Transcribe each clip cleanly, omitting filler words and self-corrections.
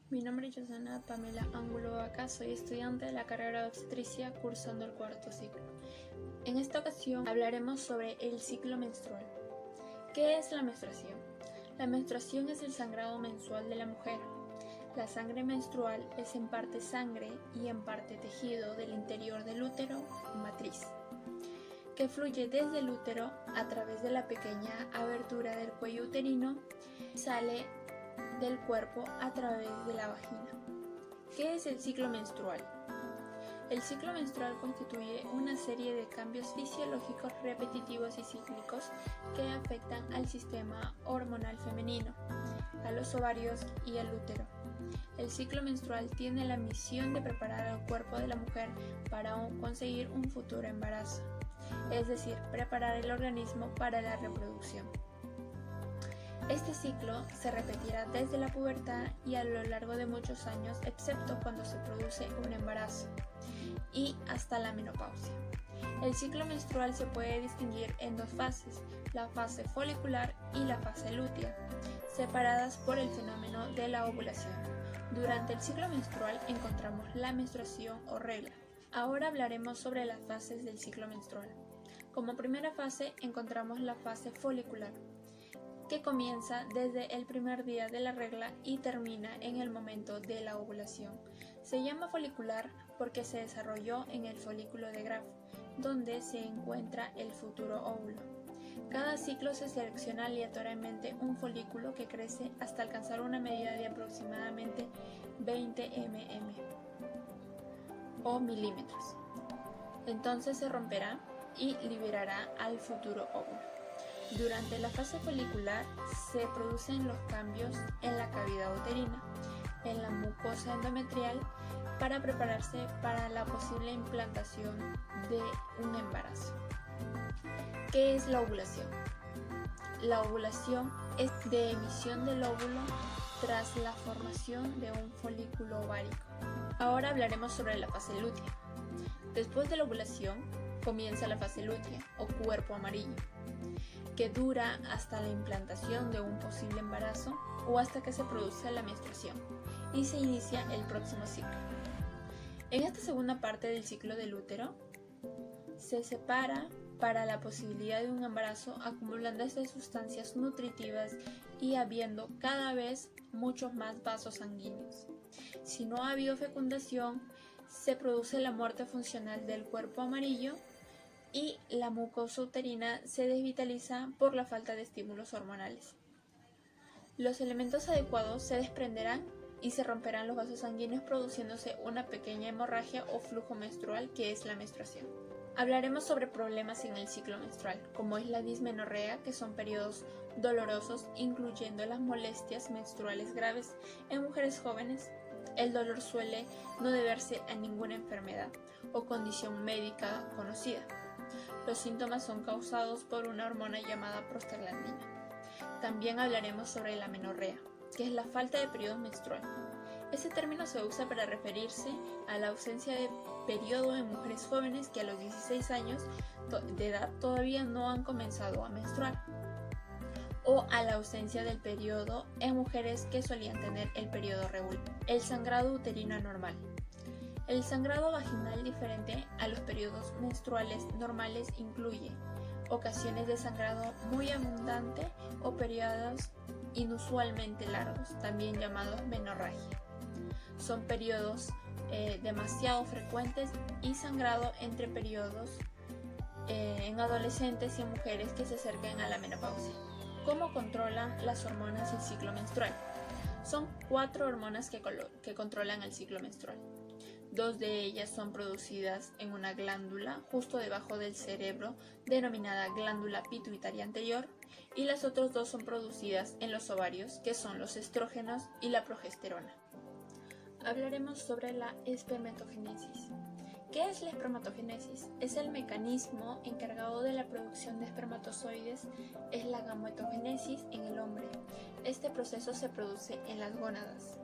Mi nombre es Yosana Pamela Ángulo Vaca, soy estudiante de la carrera de obstetricia cursando el cuarto ciclo. En esta ocasión hablaremos sobre el ciclo menstrual. ¿Qué es la menstruación? La menstruación es el sangrado mensual de la mujer. La sangre menstrual es en parte sangre y en parte tejido del interior del útero o matriz, que fluye desde el útero a través de la pequeña abertura del cuello uterino y sale del cuerpo a través de la vagina. ¿Qué es el ciclo menstrual? El ciclo menstrual constituye una serie de cambios fisiológicos repetitivos y cíclicos que afectan al sistema hormonal femenino, a los ovarios y al útero. El ciclo menstrual tiene la misión de preparar al cuerpo de la mujer para conseguir un futuro embarazo, es decir, preparar el organismo para la reproducción. Este ciclo se repetirá desde la pubertad y a lo largo de muchos años, excepto cuando se produce un embarazo, y hasta la menopausia. El ciclo menstrual se puede distinguir en dos fases, la fase folicular y la fase lútea, separadas por el fenómeno de la ovulación. Durante el ciclo menstrual encontramos la menstruación o regla. Ahora hablaremos sobre las fases del ciclo menstrual. Como primera fase encontramos la fase folicular, que comienza desde el primer día de la regla y termina en el momento de la ovulación. Se llama folicular porque se desarrolló en el folículo de Graf, donde se encuentra el futuro óvulo. Cada ciclo se selecciona aleatoriamente un folículo que crece hasta alcanzar una medida de aproximadamente 20 mm o milímetros. Entonces se romperá y liberará al futuro óvulo. Durante la fase folicular se producen los cambios en la cavidad uterina, en la mucosa endometrial, para prepararse para la posible implantación de un embarazo. ¿Qué es la ovulación? La ovulación es de emisión del óvulo tras la formación de un folículo ovárico. Ahora hablaremos sobre la fase lútea. Después de la ovulación comienza la fase lútea o cuerpo amarillo, que dura hasta la implantación de un posible embarazo o hasta que se produce la menstruación y se inicia el próximo ciclo. En esta segunda parte del ciclo del útero se separa para la posibilidad de un embarazo, acumulándose sustancias nutritivas y habiendo cada vez muchos más vasos sanguíneos. Si no ha habido fecundación, se produce la muerte funcional del cuerpo amarillo y la mucosa uterina se desvitaliza por la falta de estímulos hormonales. Los elementos adecuados se desprenderán y se romperán los vasos sanguíneos, produciéndose una pequeña hemorragia o flujo menstrual, que es la menstruación. Hablaremos sobre problemas en el ciclo menstrual, como es la dismenorrea, que son periodos dolorosos, incluyendo las molestias menstruales graves en mujeres jóvenes. El dolor suele no deberse a ninguna enfermedad o condición médica conocida. Los síntomas son causados por una hormona llamada prostaglandina. También hablaremos sobre la menorrea, que es la falta de periodo menstrual. Este término se usa para referirse a la ausencia de periodo en mujeres jóvenes que a los 16 años de edad todavía no han comenzado a menstruar, o a la ausencia del periodo en mujeres que solían tener el periodo regular. El sangrado uterino anormal. El sangrado vaginal diferente a los periodos menstruales normales incluye ocasiones de sangrado muy abundante o periodos inusualmente largos, también llamados menorragia. Son periodos demasiado frecuentes y sangrado entre periodos en adolescentes y en mujeres que se acercan a la menopausia. ¿Cómo controlan las hormonas el ciclo menstrual? Son 4 hormonas que controlan el ciclo menstrual. 2 de ellas son producidas en una glándula justo debajo del cerebro, denominada glándula pituitaria anterior, y las otras 2 son producidas en los ovarios, que son los estrógenos y la progesterona. Hablaremos sobre la espermatogénesis. ¿Qué es la espermatogénesis? Es el mecanismo encargado de la producción de espermatozoides, es la gametogénesis en el hombre. Este proceso se produce en las gónadas.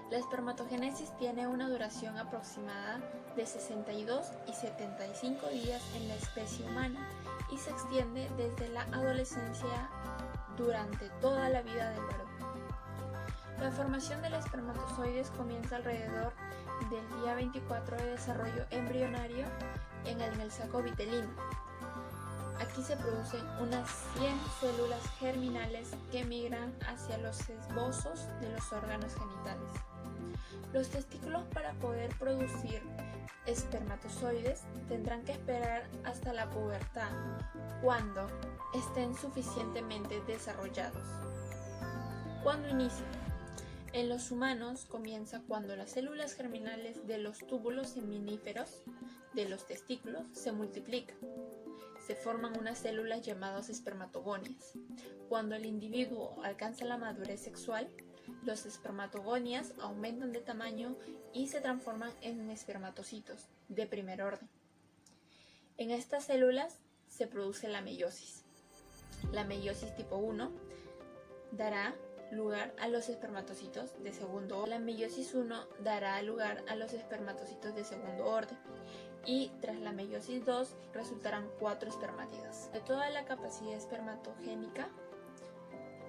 La espermatogénesis tiene una duración aproximada de 62 y 75 días en la especie humana y se extiende desde la adolescencia durante toda la vida del varón. La formación del espermatozoides comienza alrededor del día 24 de desarrollo embrionario en el saco vitelino. Aquí se producen unas 100 células germinales que migran hacia los esbozos de los órganos genitales. Los testículos, para poder producir espermatozoides, tendrán que esperar hasta la pubertad, cuando estén suficientemente desarrollados. ¿Cuándo inicia? En los humanos comienza cuando las células germinales de los túbulos seminíferos de los testículos se multiplican. Se forman unas células llamadas espermatogonias. Cuando el individuo alcanza la madurez sexual, los espermatogonias aumentan de tamaño y se transforman en espermatocitos de primer orden. En estas células se produce la meiosis. La meiosis tipo 1 dará lugar a los espermatocitos de segundo orden. La meiosis 1 dará lugar a los espermatocitos de segundo orden. Y tras la meiosis 2 resultarán 4 espermátidos. De toda la capacidad espermatogénica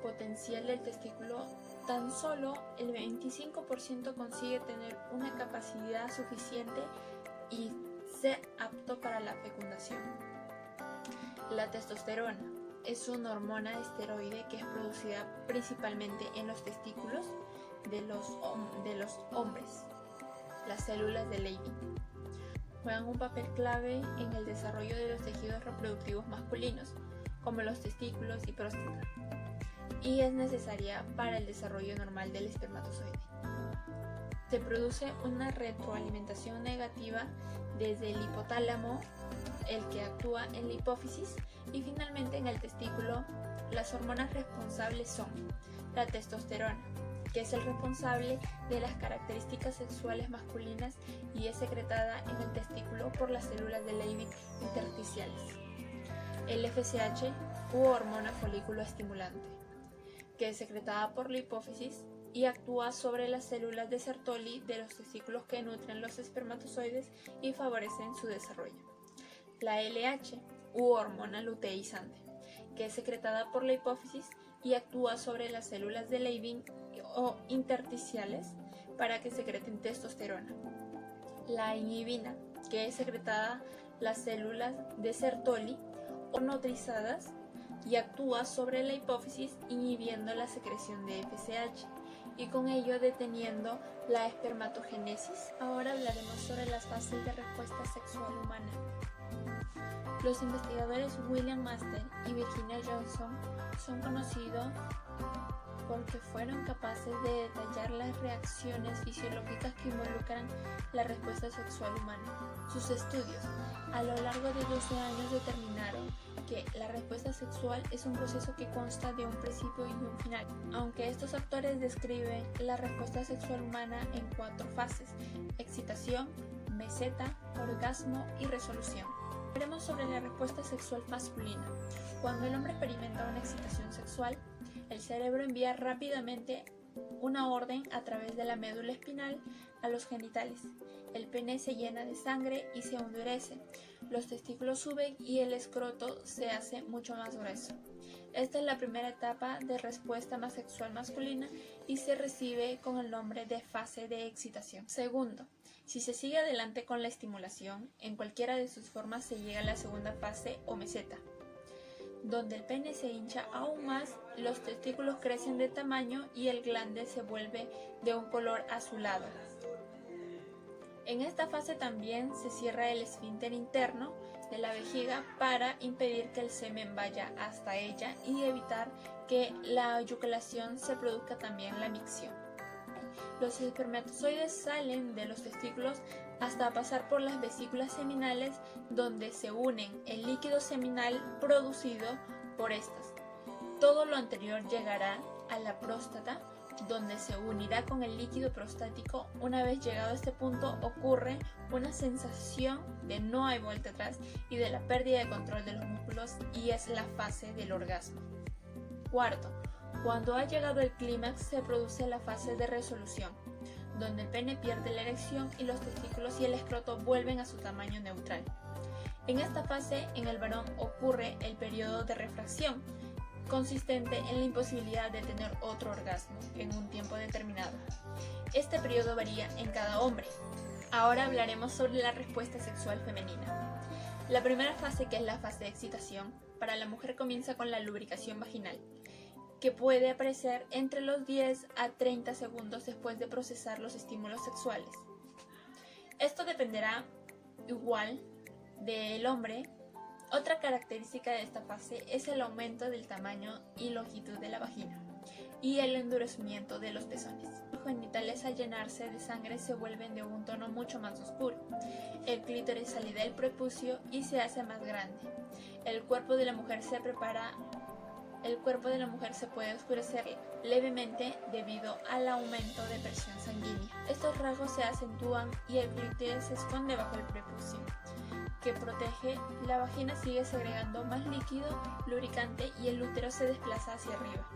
potencial del testículo, tan solo el 25% consigue tener una capacidad suficiente y ser apto para la fecundación. La testosterona es una hormona esteroide que es producida principalmente en los testículos de los hombres. Las células de Leydig juegan un papel clave en el desarrollo de los tejidos reproductivos masculinos, como los testículos y próstata, y es necesaria para el desarrollo normal del espermatozoide. Se produce una retroalimentación negativa desde el hipotálamo, el que actúa en la hipófisis, y finalmente en el testículo. Las hormonas responsables son la testosterona, que es el responsable de las características sexuales masculinas y es secretada en el testículo por las células de Leydig intersticiales. El FSH u hormona folículo estimulante, que es secretada por la hipófisis y actúa sobre las células de Sertoli de los testículos que nutren los espermatozoides y favorecen su desarrollo. La LH u hormona luteizante, que es secretada por la hipófisis y actúa sobre las células de Leydig o intersticiales para que secreten testosterona. La inhibina, que es secretada las células de Sertoli o notrizadas y actúa sobre la hipófisis inhibiendo la secreción de FSH y con ello deteniendo la espermatogénesis. Ahora hablaremos sobre las fases de respuesta sexual humana. Los investigadores William Master y Virginia Johnson son conocidos porque fueron capaces de detallar las reacciones fisiológicas que involucran la respuesta sexual humana. Sus estudios a lo largo de 12 años determinaron que la respuesta sexual es un proceso que consta de un principio y un final, aunque estos autores describen la respuesta sexual humana en 4 fases: excitación, meseta, orgasmo y resolución. Hablaremos sobre la respuesta sexual masculina. Cuando el hombre experimenta una excitación sexual, el cerebro envía rápidamente una orden a través de la médula espinal a los genitales. El pene se llena de sangre y se endurece. Los testículos suben y el escroto se hace mucho más grueso. Esta es la primera etapa de respuesta más sexual masculina y se recibe con el nombre de fase de excitación. Segundo, si se sigue adelante con la estimulación, en cualquiera de sus formas se llega a la segunda fase o meseta, donde el pene se hincha aún más, los testículos crecen de tamaño y el glande se vuelve de un color azulado. En esta fase también se cierra el esfínter interno de la vejiga para impedir que el semen vaya hasta ella y evitar que la eyaculación se produzca también la micción. Los espermatozoides salen de los testículos hasta pasar por las vesículas seminales, donde se unen el líquido seminal producido por estas. Todo lo anterior llegará a la próstata, donde se unirá con el líquido prostático. Una vez llegado a este punto ocurre una sensación de no hay vuelta atrás y de la pérdida de control de los músculos, y es la fase del orgasmo. Cuarto, cuando ha llegado el clímax se produce la fase de resolución, donde el pene pierde la erección y los testículos y el escroto vuelven a su tamaño neutral. En esta fase, en el varón ocurre el periodo de refracción, consistente en la imposibilidad de tener otro orgasmo en un tiempo determinado. Este periodo varía en cada hombre. Ahora hablaremos sobre la respuesta sexual femenina. La primera fase, que es la fase de excitación, para la mujer comienza con la lubricación vaginal, que puede aparecer entre los 10 a 30 segundos después de procesar los estímulos sexuales. Esto dependerá igual del hombre. Otra característica de esta fase es el aumento del tamaño y longitud de la vagina y el endurecimiento de los pezones. Los genitales, al llenarse de sangre, se vuelven de un tono mucho más oscuro. El clítoris sale del prepucio y se hace más grande. El cuerpo de la mujer se puede oscurecer levemente debido al aumento de presión sanguínea. Estos rasgos se acentúan y el clítoris se esconde bajo el prepucio, que protege. La vagina sigue segregando más líquido lubricante y el útero se desplaza hacia arriba.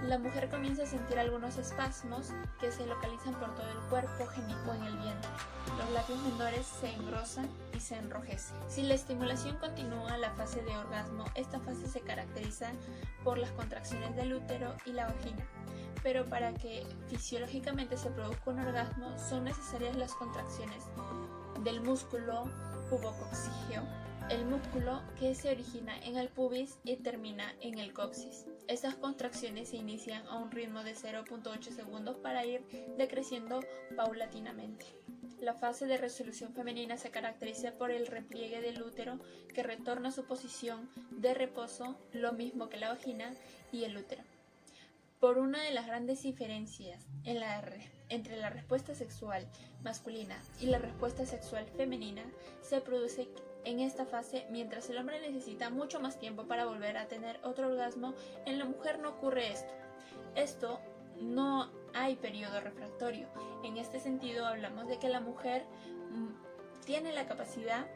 La mujer comienza a sentir algunos espasmos que se localizan por todo el cuerpo o en el vientre. Los labios menores se engrosan y se enrojecen. Si la estimulación continúa la fase de orgasmo, esta fase se caracteriza por las contracciones del útero y la vagina. Pero para que fisiológicamente se produzca un orgasmo, son necesarias las contracciones del músculo pubococcígeo, el músculo que se origina en el pubis y termina en el coxis. Estas contracciones se inician a un ritmo de 0.8 segundos para ir decreciendo paulatinamente. La fase de resolución femenina se caracteriza por el repliegue del útero, que retorna a su posición de reposo, lo mismo que la vagina y el útero. Por una de las grandes diferencias entre la respuesta sexual masculina y la respuesta sexual femenina se produce en esta fase, mientras el hombre necesita mucho más tiempo para volver a tener otro orgasmo. En la mujer no ocurre esto. No hay periodo refractario. En este sentido hablamos de que la mujer tiene la capacidad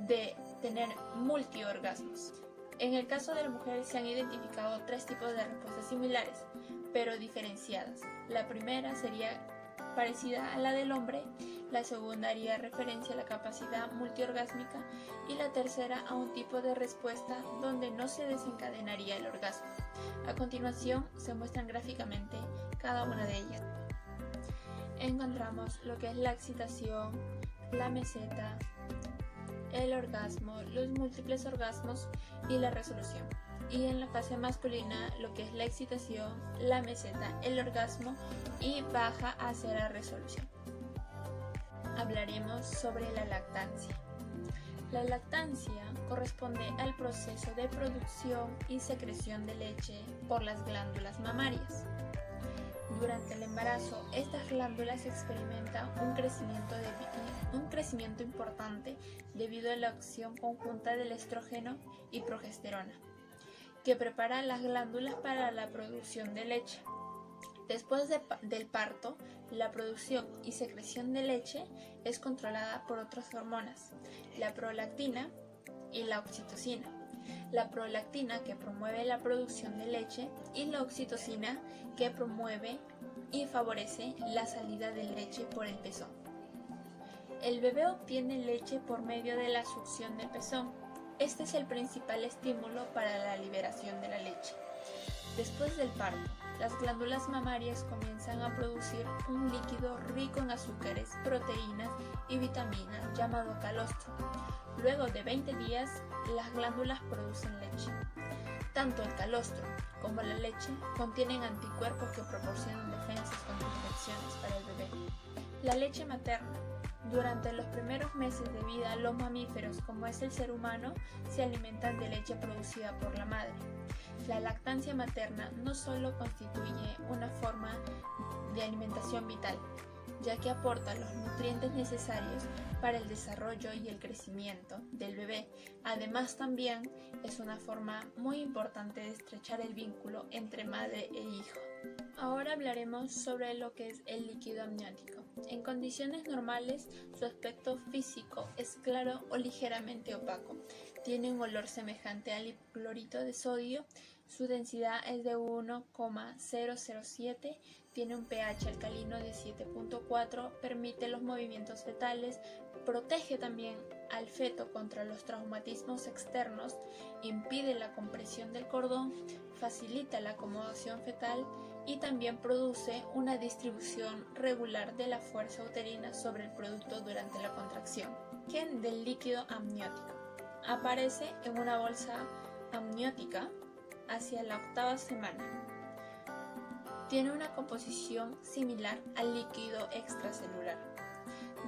de tener multiorgasmos. En el caso de la mujer se han identificado 3 tipos de respuestas similares, pero diferenciadas. La primera sería parecida a la del hombre, la segunda haría referencia a la capacidad multiorgásmica y la tercera a un tipo de respuesta donde no se desencadenaría el orgasmo. A continuación se muestran gráficamente cada una de ellas. Encontramos lo que es la excitación, la meseta, el orgasmo, los múltiples orgasmos y la resolución. Y en la fase masculina, lo que es la excitación, la meseta, el orgasmo y baja hacia la resolución. Hablaremos sobre la lactancia. La lactancia corresponde al proceso de producción y secreción de leche por las glándulas mamarias. Durante el embarazo, estas glándulas experimentan un crecimiento importante debido a la acción conjunta del estrógeno y progesterona, que prepara las glándulas para la producción de leche. Después del parto, la producción y secreción de leche es controlada por otras hormonas, la prolactina y la oxitocina. La prolactina, que promueve la producción de leche, y la oxitocina, que promueve y favorece la salida de leche por el pezón. El bebé obtiene leche por medio de la succión del pezón. Este es el principal estímulo para la liberación de la leche. Después del parto, las glándulas mamarias comienzan a producir un líquido rico en azúcares, proteínas y vitaminas llamado calostro. Luego de 20 días, las glándulas producen leche. Tanto el calostro como la leche contienen anticuerpos que proporcionan defensas contra infecciones para el bebé. La leche materna. Durante los primeros meses de vida, los mamíferos, como es el ser humano, se alimentan de leche producida por la madre. La lactancia materna no solo constituye una forma de alimentación vital, ya que aporta los nutrientes necesarios para el desarrollo y el crecimiento del bebé. Además, también es una forma muy importante de estrechar el vínculo entre madre e hijo. Ahora hablaremos sobre lo que es el líquido amniótico. En condiciones normales, su aspecto físico es claro o ligeramente opaco. Tiene un olor semejante al hipoclorito de sodio. Su densidad es de 1,007, tiene un pH alcalino de 7.4, permite los movimientos fetales, protege también al feto contra los traumatismos externos, impide la compresión del cordón, facilita la acomodación fetal y también produce una distribución regular de la fuerza uterina sobre el producto durante la contracción. Origen del líquido amniótico. Aparece en una bolsa amniótica hacia la 8ª semana. Tiene una composición similar al líquido extracelular.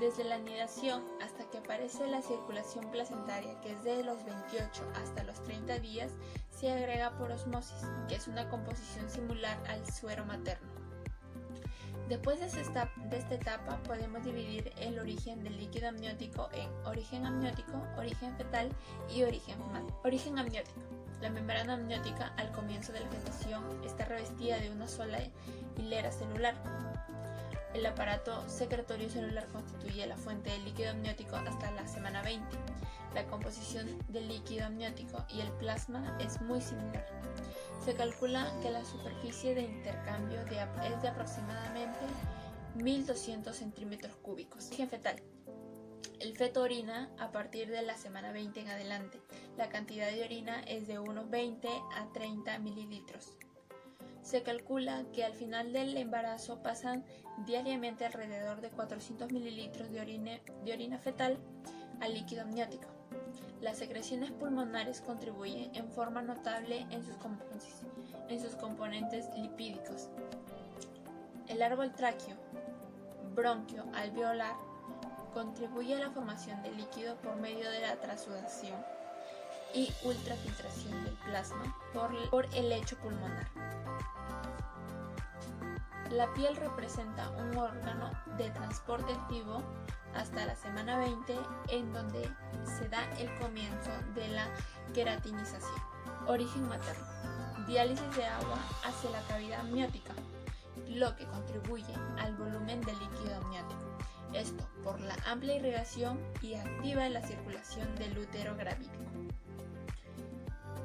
Desde la anidación hasta que aparece la circulación placentaria, que es de los 28 hasta los 30 días, se agrega por osmosis, que es una composición similar al suero materno. Después de esta etapa podemos dividir el origen del líquido amniótico en origen amniótico, origen fetal y origen amniótico. La membrana amniótica al comienzo de la gestación está revestida de una sola hilera celular. El aparato secretorio celular constituye la fuente del líquido amniótico hasta la semana 20. La composición del líquido amniótico y el plasma es muy similar. Se calcula que la superficie de intercambio es de aproximadamente 1200 centímetros cúbicos. Origen fetal. El feto orina a partir de la semana 20 en adelante. La cantidad de orina es de unos 20 a 30 mililitros. Se calcula que al final del embarazo pasan diariamente alrededor de 400 mililitros de orina fetal al líquido amniótico. Las secreciones pulmonares contribuyen en forma notable en sus componentes lipídicos. El árbol tráqueo, bronquio alveolar, contribuye a la formación de líquido por medio de la transudación y ultrafiltración del plasma por el lecho pulmonar. La piel representa un órgano de transporte activo hasta la semana 20, en donde se da el comienzo de la queratinización. Origen materno. Diálisis de agua hacia la cavidad amniótica, lo que contribuye al volumen del líquido amniótico. Esto por la amplia irrigación y activa la circulación del útero gravídico.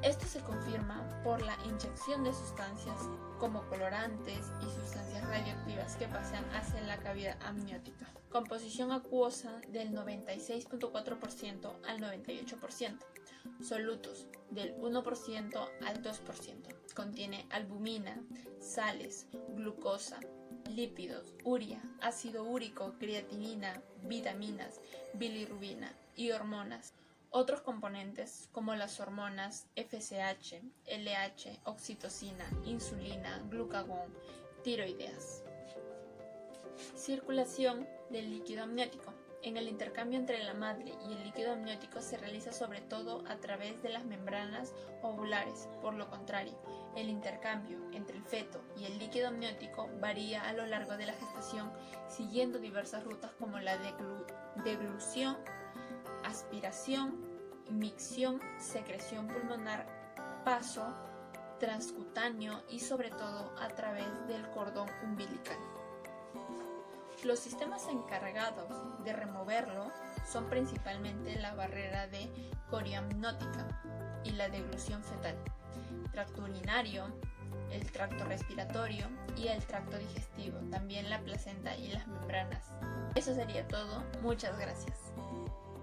Esto se confirma por la inyección de sustancias como colorantes y sustancias radioactivas que pasan hacia la cavidad amniótica. Composición acuosa del 96.4% al 98%. Solutos del 1% al 2%. Contiene albumina, sales, glucosa, lípidos, urea, ácido úrico, creatinina, vitaminas, bilirrubina y hormonas. Otros componentes como las hormonas FSH, LH, oxitocina, insulina, glucagón, tiroideas. Circulación del líquido amniótico. En el intercambio entre la madre y el líquido amniótico se realiza sobre todo a través de las membranas ovulares. Por lo contrario, el intercambio entre el feto y el líquido amniótico varía a lo largo de la gestación siguiendo diversas rutas como la deglución, aspiración, micción, secreción pulmonar, paso transcutáneo y sobre todo a través del cordón umbilical. Los sistemas encargados de removerlo son principalmente la barrera de coriamniótica y la deglución fetal, tracto urinario, el tracto respiratorio y el tracto digestivo, también la placenta y las membranas. Eso sería todo, muchas gracias.